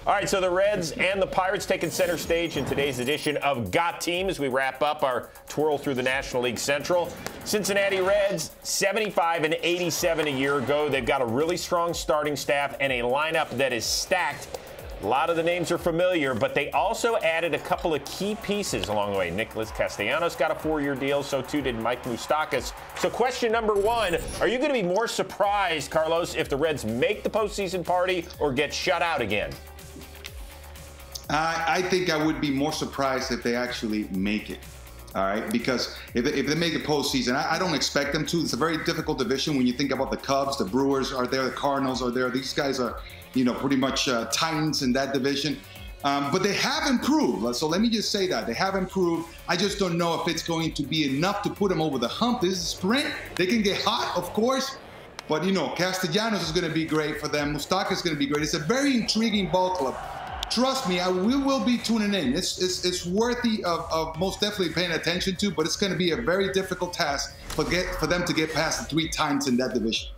All right, so the Reds and the Pirates taking center stage in today's edition of Got Team as we wrap up our twirl through the National League Central. Cincinnati Reds, 75 and 87 a year ago. They've got a really strong starting staff and a lineup that is stacked. A lot of the names are familiar, but they also added a couple of key pieces along the way. Nicholas Castellanos got a 4-year deal, so too did Mike Moustakas. So question number one, are you going to be more surprised, Carlos, if the Reds make the postseason party or get shut out again? I think I would be more surprised if they actually make it. All right, because if they make the postseason, I don't expect them to. It's a very difficult division when you think about the Cubs, the Brewers are there, the Cardinals are there. These guys are, pretty much titans in that division. But they have improved. So let me just say that. They have improved. I just don't know if it's going to be enough to put them over the hump. This is a sprint. They can get hot, of course. But, Castellanos is going to be great for them. Moustakas is going to be great. It's a very intriguing ball club. Trust me, we will be tuning in. It's worthy of most definitely paying attention to, but it's going to be a very difficult task for them to get past the 3 times in that division.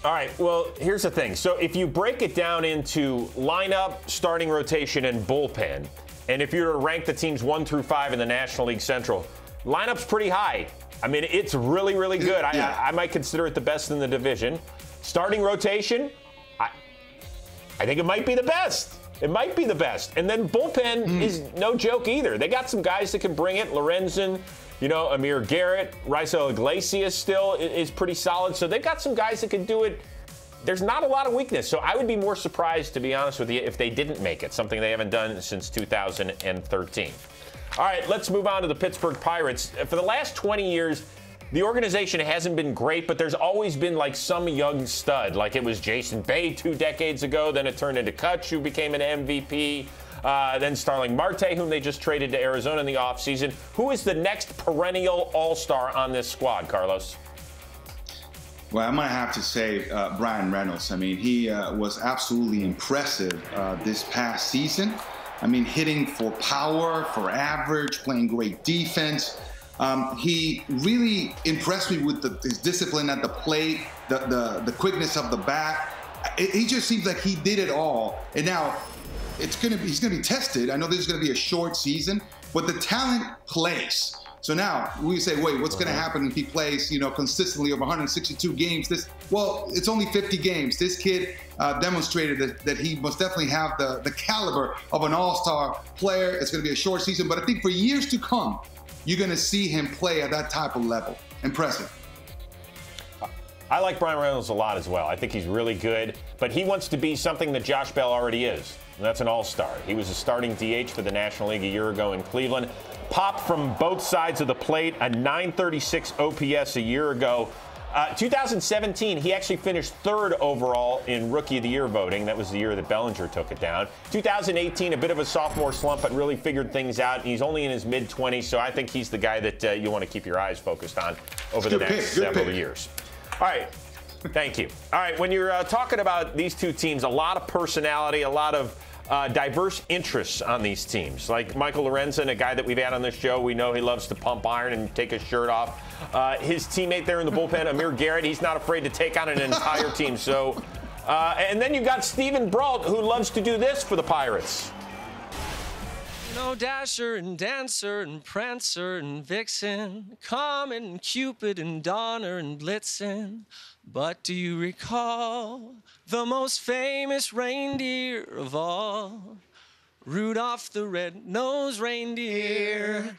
All right, well, here's the thing. So if you break it down into lineup, starting rotation, and bullpen, and if you were to rank the teams 1 through 5 in the National League Central, lineup's pretty high. I mean, it's really, really good. Yeah. I might consider it the best in the division. Starting rotation, I think it might be the best. It might be the best. And then bullpen is no joke either. They got some guys that can bring it. Lorenzen, Amir Garrett, Raisel Iglesias still is pretty solid. So they've got some guys that can do it. There's not a lot of weakness. So I would be more surprised, to be honest with you, if they didn't make it, something they haven't done since 2013. All right, let's move on to the Pittsburgh Pirates. For the last 20 years, the organization hasn't been great, but there's always been like some young stud. Like it was Jason Bay 2 decades ago. Then it turned into Kutch, who became an MVP. Then Starling Marte, whom they just traded to Arizona in the offseason. Who is the next perennial all-star on this squad, Carlos? Well, I'm going to have to say Brian Reynolds. I mean, he was absolutely impressive this past season. I mean, hitting for power, for average, playing great defense. He really impressed me with his discipline at the plate, the quickness of the bat. It just seems like he did it all. And now he's going to be tested. I know this is going to be a short season, but the talent plays. So now we say, wait, what's going to happen if he plays, consistently over 162 games? It's only 50 games. This kid demonstrated that he must definitely have the caliber of an all-star player. It's going to be a short season, but I think for years to come, you're going to see him play at that type of level. Impressive. I like Brian Reynolds a lot as well. I think he's really good, but he wants to be something that Josh Bell already is, and that's an all-star. He was a starting DH for the National League a year ago in Cleveland. Popped from both sides of the plate, a 936 OPS a year ago. 2017, he actually finished 3rd overall in Rookie of the Year voting. That was the year that Bellinger took it down. 2018, a bit of a sophomore slump, but really figured things out. He's only in his mid-20s, so I think he's the guy that you want to keep your eyes focused on over the next several years. All right. Thank you. All right, when you're talking about these two teams, a lot of personality, a lot of diverse interests on these teams. Like Michael Lorenzen, a guy that we've had on this show, we know he loves to pump iron and take his shirt off. His teammate there in the bullpen, Amir Garrett, he's not afraid to take on an entire team. So, and then you've got Steven Brault, who loves to do this for the Pirates. Dasher and Dancer and Prancer and Vixen, Comet and Cupid and Donner and Blitzen. But do you recall the most famous reindeer of all? Rudolph the Red-Nosed Reindeer.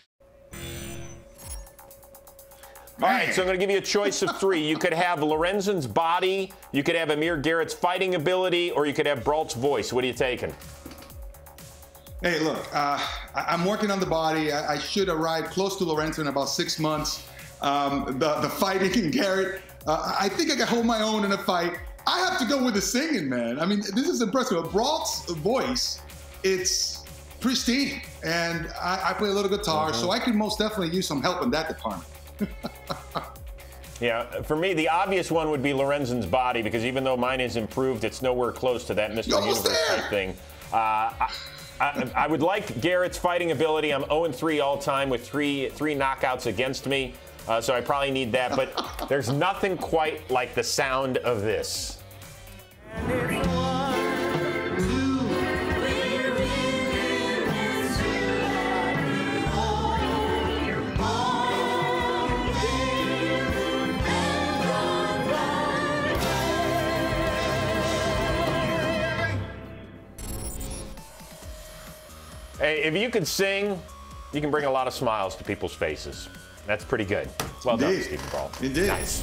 All right, so I'm going to give you a choice of 3. You could have Lorenzen's body, you could have Amir Garrett's fighting ability, or you could have Brault's voice. What are you taking? Hey, look, I'm working on the body. I should arrive close to Lorenzen in about 6 months. The fighting in Garrett, I think I can hold my own in a fight. I have to go with the singing, man. I mean, this is impressive. Brault's voice, it's pristine. And I play a little guitar, so I could most definitely use some help in that department. Yeah, for me, the obvious one would be Lorenzen's body, because even though mine is improved, it's nowhere close to that Mr. Universe type thing. I would like Garrett's fighting ability. I'm 0-3 all time with three knockouts against me, so I probably need that. But there's nothing quite like the sound of this. And if one Hey, if you can sing, you can bring a lot of smiles to people's faces. That's pretty good. Well done, Stephen Brawl. It did. Nice.